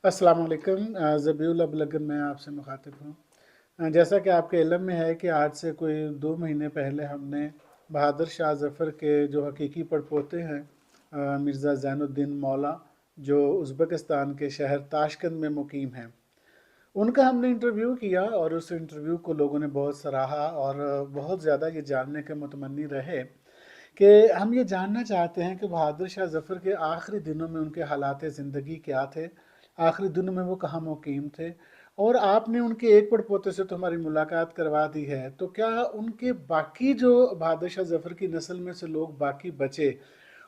अस्सलाम वालेकुम। ज़बीउल अबलगन मैं आपसे मुखातिब हूँ। जैसा कि आपके इल्म में है कि आज से कोई 2 महीने पहले हमने बहादुर शाह ज़फ़र के जो हकीकी पड़पोते हैं मिर्ज़ा ज़ैनुद्दीन मौला, जो उज़्बेकिस्तान के शहर ताशकंद में मुकीम हैं, उनका हमने इंटरव्यू किया और उस इंटरव्यू को लोगों ने बहुत सराहा और बहुत ज़्यादा ये जानने के मुतमन्नी रहे कि हम ये जानना चाहते हैं कि बहादुर शाह ज़फ़र के आखिरी दिनों में उनके हालात ज़िंदगी क्या थे, आखिरी दिनों में वो कहाँ मुकीम थे। और आपने उनके एक पड़पोते से तो हमारी मुलाकात करवा दी है, तो क्या उनके बाकी जो बहादुर शाह ज़फ़र की नस्ल में से लोग बाकी बचे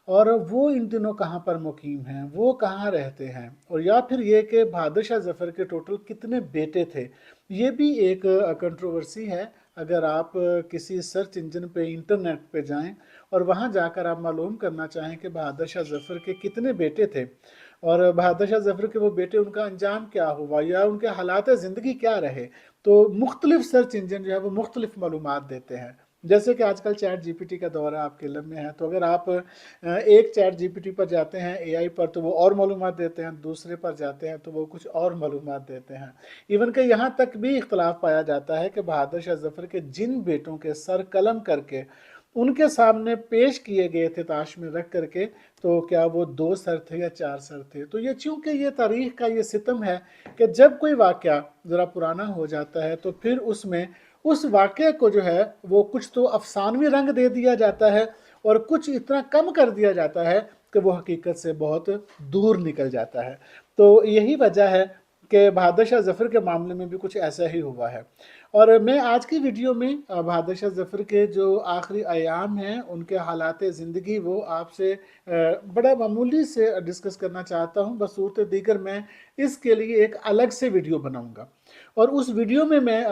और वो इन दिनों कहाँ पर मुकीम हैं, वो कहाँ रहते हैं, और या फिर ये कि बहादुर शाह ज़फ़र के टोटल कितने बेटे थे। ये भी एक कंट्रोवर्सी है। अगर आप किसी सर्च इंजन पे इंटरनेट पे जाएं और वहाँ जाकर आप मालूम करना चाहें कि बहादुर शाह ज़फ़र के कितने बेटे थे और बहादुर शाह ज़फ़र के वो बेटे उनका अंजाम क्या हुआ या उनके हालात ज़िंदगी क्या रहे, तो मुख्तलिफ सर्च इंजन जो है वो मुख्तलिफ मालूमात देते हैं। जैसे कि आजकल चैट जीपीटी का दौर आपके इल्म में है, तो अगर आप एक चैट जीपीटी पर जाते हैं एआई पर तो वो और मालूमात देते हैं, दूसरे पर जाते हैं तो वो कुछ और मालूमात देते हैं। इवन कि यहाँ तक भी इख्तलाफ पाया जाता है कि बहादुर शाह ज़फ़र के जिन बेटों के सर कलम करके उनके सामने पेश किए गए थे ताश में रख करके, तो क्या वो 2 सर थे या 4 सर थे। तो ये चूंकि ये तारीख का ये सितम है कि जब कोई वाक़या ज़रा पुराना हो जाता है तो फिर उसमें उस वाक़े को जो है वो कुछ तो अफसानवी रंग दे दिया जाता है और कुछ इतना कम कर दिया जाता है कि वो हकीकत से बहुत दूर निकल जाता है। तो यही वजह है कि बहादुर शाह ज़फ़र के मामले में भी कुछ ऐसा ही हुआ है। और मैं आज की वीडियो में बहादुर शाह ज़फ़र के जो आखिरी अयाम हैं उनके हालात ज़िंदगी वो आपसे बड़ा मामूली से डिस्कस करना चाहता हूँ। बसूरत दीगर मैं इसके लिए एक अलग से वीडियो बनाऊँगा और उस वीडियो में मैं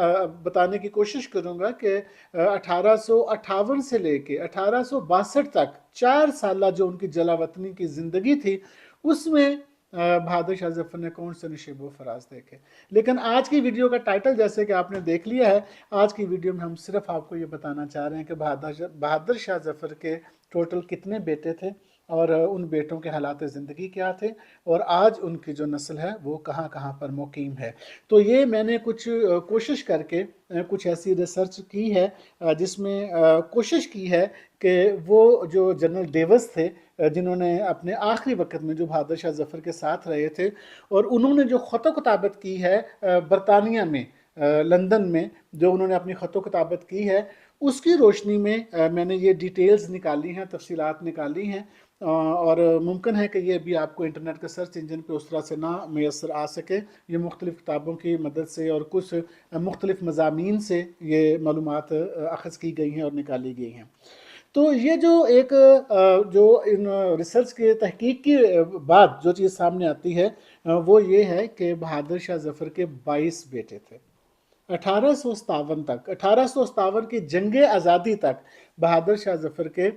बताने की कोशिश करूँगा कि 1858 से लेके 1862 तक 4 साल जो उनकी जलावतनी की ज़िंदगी थी उसमें बहादुर शाह ज़फ़र ने कौन से नशेबो फराज देखे। लेकिन आज की वीडियो का टाइटल जैसे कि आपने देख लिया है, आज की वीडियो में हम सिर्फ आपको ये बताना चाह रहे हैं कि बहादुर शाह ज़फ़र के टोटल कितने बेटे थे और उन बेटों के हालात ज़िंदगी क्या थे और आज उनकी जो नस्ल है वो कहाँ कहाँ पर मुकीम है। तो ये मैंने कुछ कोशिश करके कुछ ऐसी रिसर्च की है जिसमें कोशिश की है कि वो जो जनरल डेविस थे जिन्होंने अपने आखिरी वक्त में जो बहादुर शाह ज़फ़र के साथ रहे थे और उन्होंने जो ख़त किताबत की है बरतानिया में लंदन में जो उन्होंने अपनी ख़त किताबत की है उसकी रोशनी में मैंने ये डिटेल्स निकाली हैं, तफसीलात निकाली हैं और मुमकिन है कि ये भी आपको इंटरनेट के सर्च इंजन पे उस तरह से ना मैसर आ सके। ये मुख्तलिफ़ किताबों की मदद से और कुछ मुख्तलिफ़ मज़ामीन से ये मालूमात अख़ज़ की गई हैं और निकाली गई हैं। तो ये जो एक जो इन रिसर्च के तहकीक के बाद जो चीज़ सामने आती है वो ये है कि बहादुर शाह ज़फ़र के 22 बेटे थे। 1857 तक, 1857 की जंग आज़ादी तक बहादुर शाह ज़फ़र के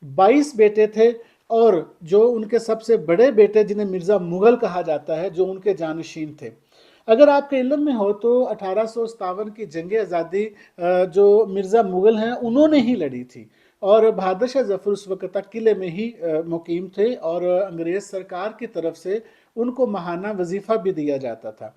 22 बेटे थे और जो उनके सबसे बड़े बेटे जिन्हें मिर्ज़ा मुग़ल कहा जाता है जो उनके जानशीन थे। अगर आपके इल्म में हो तो 1857 की जंग आज़ादी जो मिर्ज़ा मुग़ल हैं उन्होंने ही लड़ी थी और बहादुर शाह ज़फ़र उस वक्त तक किले में ही मुकीम थे और अंग्रेज़ सरकार की तरफ से उनको महाना वजीफ़ा भी दिया जाता था।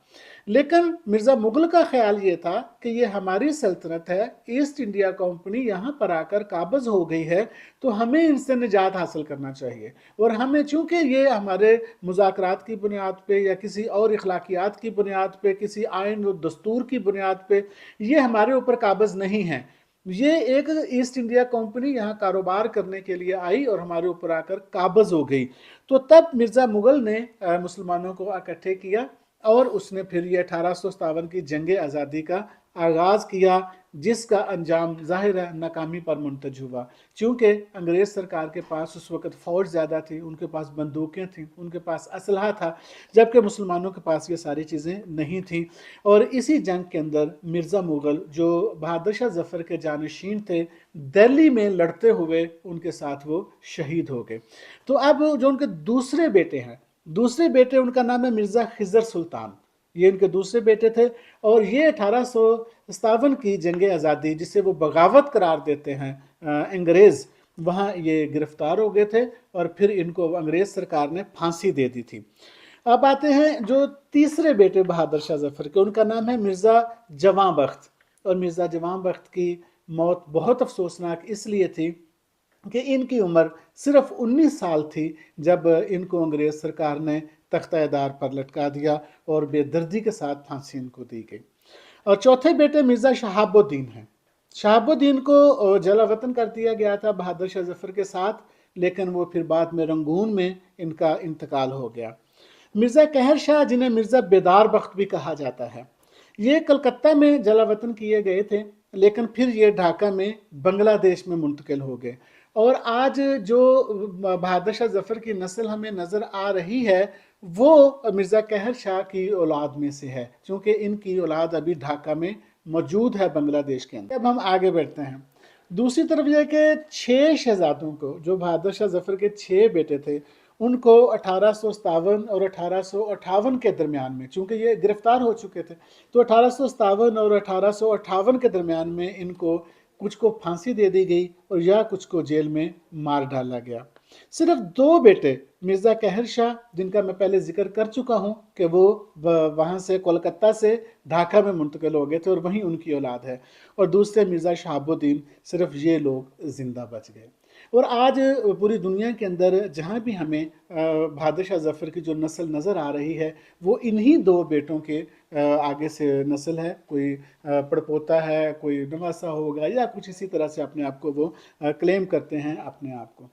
लेकिन मिर्ज़ा मुग़ल का ख्याल ये था कि ये हमारी सल्तनत है, ईस्ट इंडिया कंपनी यहाँ पर आकर काबज़ हो गई है तो हमें इनसे निजात हासिल करना चाहिए और हमें चूँकि ये हमारे मुज़ाकरात की बुनियाद पे या किसी और इखलाकियात की बुनियाद पे, किसी आइन और दस्तूर की बुनियाद पे ये हमारे ऊपर काबज़ नहीं है। ये एक ईस्ट इंडिया कंपनी यहाँ कारोबार करने के लिए आई और हमारे ऊपर आकर काबज़ हो गई। तो तब मिर्ज़ा मुग़ल ने मुसलमानों को इकट्ठे किया और उसने फिर ये 1857 की जंग आज़ादी का आगाज़ किया जिसका अंजाम ज़ाहिर है नाकामी पर मुंतज हुआ। चूँकि अंग्रेज़ सरकार के पास उस वक़्त फ़ौज ज़्यादा थी, उनके पास बंदूकें थीं, उनके पास असलहा था, जबकि मुसलमानों के पास ये सारी चीज़ें नहीं थीं। और इसी जंग के अंदर मिर्ज़ा मुग़ल जो बहादुर शाह ज़फ़र के जानशीन थे, दिल्ली में लड़ते हुए उनके साथ वो शहीद हो गए। तो अब जो उनके दूसरे बेटे हैं, दूसरे बेटे उनका नाम है मिर्ज़ा खिज़र सुल्तान, ये इनके दूसरे बेटे थे और ये 1857 की जंग आज़ादी जिसे वो बगावत करार देते हैं अंग्रेज़, वहाँ ये गिरफ्तार हो गए थे और फिर इनको अंग्रेज़ सरकार ने फांसी दे दी थी। अब आते हैं जो तीसरे बेटे बहादुर शाह जफर के, उनका नाम है मिर्ज़ा जवां बख्त। और मिर्ज़ा जवां बख्त की मौत बहुत अफसोसनाक इसलिए थी कि इनकी उम्र सिर्फ 19 साल थी जब इनको अंग्रेज़ सरकार ने तख्ता-ए-दार पर लटका दिया और बेदर्दी के साथ फांसी इनको दी गई। और चौथे बेटे मिर्ज़ा शहाबुद्दीन हैं। शहाबुद्दीन को जलावतन कर दिया गया था बहादुर शाह जफर के साथ, लेकिन वो फिर बाद में रंगून में इनका इंतकाल हो गया। मिर्ज़ा कहर शाह, जिन्हें मिर्ज़ा बेदार बख्त भी कहा जाता है, ये कलकत्ता में जलावतन किए गए थे, लेकिन फिर ये ढाका में बांग्लादेश में मुंतकिल हो गए। और आज जो बहादुर शाह जफर की नस्ल हमें नज़र आ रही है वो मिर्ज़ा कहर शाह की औलाद में से है, क्योंकि इनकी औलाद अभी ढाका में मौजूद है बांग्लादेश के अंदर। अब हम आगे बढ़ते हैं। दूसरी तरफ यह कि 6 शहजादों को, जो बहादुर शाह जफर के 6 बेटे थे, उनको 1857 और 1858 के दरमियान में, चूंकि ये गिरफ्तार हो चुके थे, तो 1857 और 1858 के दरमियान में इनको कुछ को फांसी दे दी गई और या कुछ को जेल में मार डाला गया। सिर्फ 2 बेटे मिर्ज़ा कहर शाह, जिनका मैं पहले जिक्र कर चुका हूँ कि वो वहाँ से कोलकाता से ढाका में मुंतकिल हो गए थे और वहीं उनकी औलाद है, और दूसरे मिर्ज़ा शहाबुद्दीन, सिर्फ ये लोग ज़िंदा बच गए। और आज पूरी दुनिया के अंदर जहाँ भी हमें बहादुर शाह जफर की जो नस्ल नज़र आ रही है वो इन्हीं 2 बेटों के आगे से नस्ल है। कोई पड़पोता है, कोई नवासा होगा, या कुछ इसी तरह से अपने आप को वो क्लेम करते हैं अपने आप को।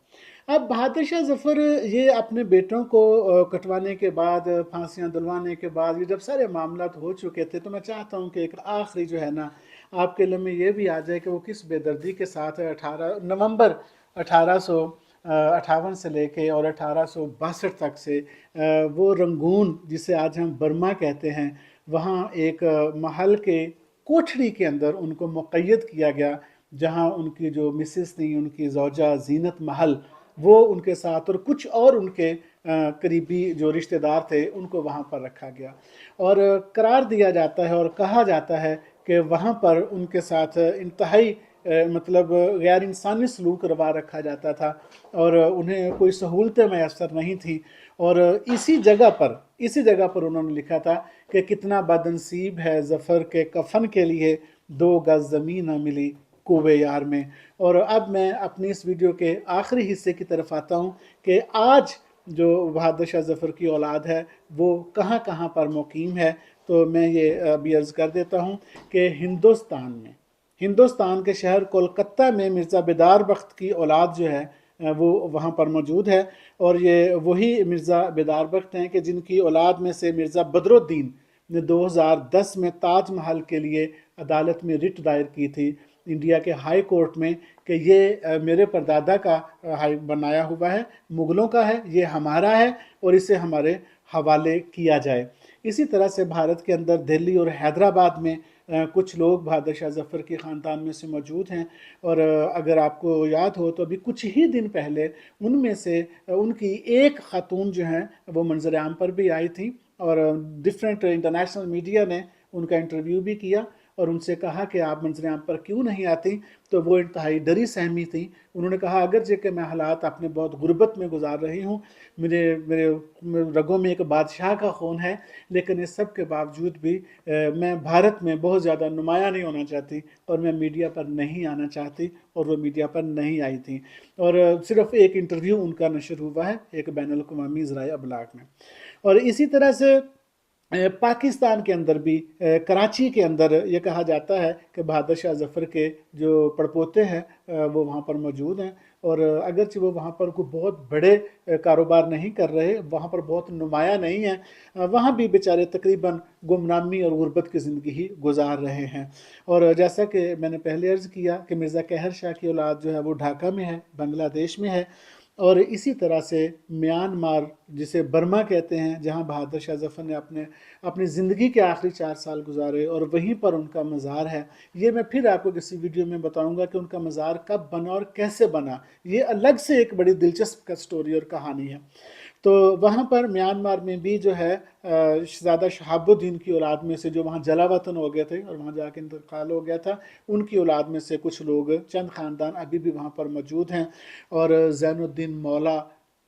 अब बहादुर शाह जफर ये अपने बेटों को कटवाने के बाद, फांसियाँ दिलवाने के बाद, ये जब सारे मामलात हो चुके थे, तो मैं चाहता हूँ कि एक आखिरी जो है ना आपके लिए में ये भी आ जाए कि वो किस बेदर्दी के साथ 18 नवंबर 1858 से लेके और 1862 तक से वो रंगून, जिसे आज हम बर्मा कहते हैं, वहाँ एक महल के कोठरी के अंदर उनको मुक़य्यद किया गया, जहाँ उनकी जो मिसेस थी, उनकी ज़ौजा ज़ीनत महल, वो उनके साथ और कुछ और उनके करीबी जो रिश्तेदार थे उनको वहाँ पर रखा गया। और करार दिया जाता है और कहा जाता है कि वहाँ पर उनके साथ इंतहाई मतलब गैर इंसानी सलूक करवा रखा जाता था और उन्हें कोई सहूलतें मैसर नहीं थी। और इसी जगह पर उन्होंने लिखा था कि कितना बदनसीब है ज़फ़र के कफ़न के लिए 2 गज़ ज़मीन न मिली कुवे यार में। और अब मैं अपनी इस वीडियो के आखिरी हिस्से की तरफ आता हूँ कि आज जो बहादुर शाह ज़फ़र की औलाद है वो कहाँ कहाँ पर मुक़ीम है। तो मैं ये अभी अर्ज़ कर देता हूँ कि हिंदुस्तान के शहर कोलकाता में मिर्ज़ा बेदार बख्त की औलाद जो है वो वहाँ पर मौजूद है। और ये वही मिर्ज़ा बेदार बख्त हैं कि जिनकी औलाद में से मिर्ज़ा बदरुद्दीन ने 2010 में ताज महल के लिए अदालत में रिट दायर की थी इंडिया के हाई कोर्ट में कि ये मेरे परदादा का हाई बनाया हुआ है, मुग़लों का है, ये हमारा है और इसे हमारे हवाले किया जाए। इसी तरह से भारत के अंदर दिल्ली और हैदराबाद में कुछ लोग बहादुर शाह ज़फ़र के ख़ानदान में से मौजूद हैं। और अगर आपको याद हो तो अभी कुछ ही दिन पहले उनमें से उनकी एक ख़ातून जो हैं वो मंज़र आम पर भी आई थी और डिफरेंट इंटरनेशनल मीडिया ने उनका इंटरव्यू भी किया और उनसे कहा कि आप मंज़र आम पर क्यों नहीं आती, तो वो इंतहाई डरी सहमी थी। उन्होंने कहा अगर जे कि मैं हालात अपने बहुत गुर्बत में गुजार रही हूँ, मेरे मेरे रगों में एक बादशाह का खून है, लेकिन इस सब के बावजूद भी मैं भारत में बहुत ज़्यादा नुमायाँ नहीं होना चाहती और मैं मीडिया पर नहीं आना चाहती, और वो मीडिया पर नहीं आई थी। और सिर्फ़ एक इंटरव्यू उनका नशर हुआ है एक बैनुल अक़वामी ज़राए अबलाग में। और इसी तरह से पाकिस्तान के अंदर भी कराची के अंदर ये कहा जाता है कि बहादुर शाह ज़फ़र के जो पड़पोते हैं वो वहाँ पर मौजूद हैं। और अगरचे वो वहाँ पर कोई बहुत बड़े कारोबार नहीं कर रहे, वहाँ पर बहुत नुमाया नहीं है, वहाँ भी बेचारे तकरीबन गुमनामी और गुर्बत की ज़िंदगी ही गुजार रहे हैं। और जैसा कि मैंने पहले अर्ज़ किया कि मिर्ज़ा कहर शाह की औलाद जो है वो ढाका में है, बांग्लादेश में है। और इसी तरह से म्यांमार, जिसे बर्मा कहते हैं, जहाँ बहादुर शाह ज़फ़र ने अपनी ज़िंदगी के आखिरी 4 साल गुजारे और वहीं पर उनका मज़ार है। ये मैं फिर आपको किसी वीडियो में बताऊंगा कि उनका मज़ार कब बना और कैसे बना, ये अलग से एक बड़ी दिलचस्प स्टोरी और कहानी है। तो वहाँ पर म्यांमार में भी जो है शहज़ादा शहाबुद्दीन की औलाद में से जो वहाँ जलावतन हो गए थे और वहाँ जाके इंतकाल हो गया था, उनकी औलाद में से कुछ लोग, चंद ख़ानदान अभी भी वहाँ पर मौजूद हैं। और ज़ैनुद्दीन मौला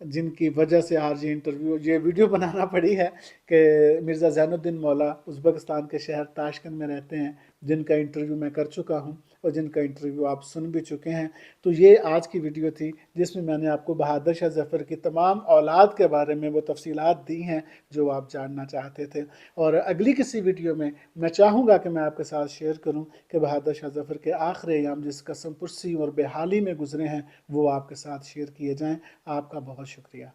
جن کی وجہ سے آج یہ ویڈیو بنانا پڑی ہے کہ مرزا زین الدین مولا ازبکستان کے شہر تاشکند میں رہتے ہیں، جن کا انٹرویو میں کر چکا ہوں اور جن کا انٹرویو آپ سن بھی چکے ہیں۔ تو یہ آج کی ویڈیو تھی جس میں نے آپ کو بہادر شاہ ظفر کی تمام اولاد کے بارے میں وہ تفصیلات دی ہیں جو آپ جاننا چاہتے تھے، اور اگلی کسی ویڈیو میں چاہوں گا کہ میں آپ کے ساتھ شیئر کروں کہ بہادر شاہ ظفر کے آخری ایام جس قسم پرسی اور بے حالی میں گزرے ہیں وہ آپ کے ساتھ شیئر کیے جائیں۔ آپ کا بہت شکریہ۔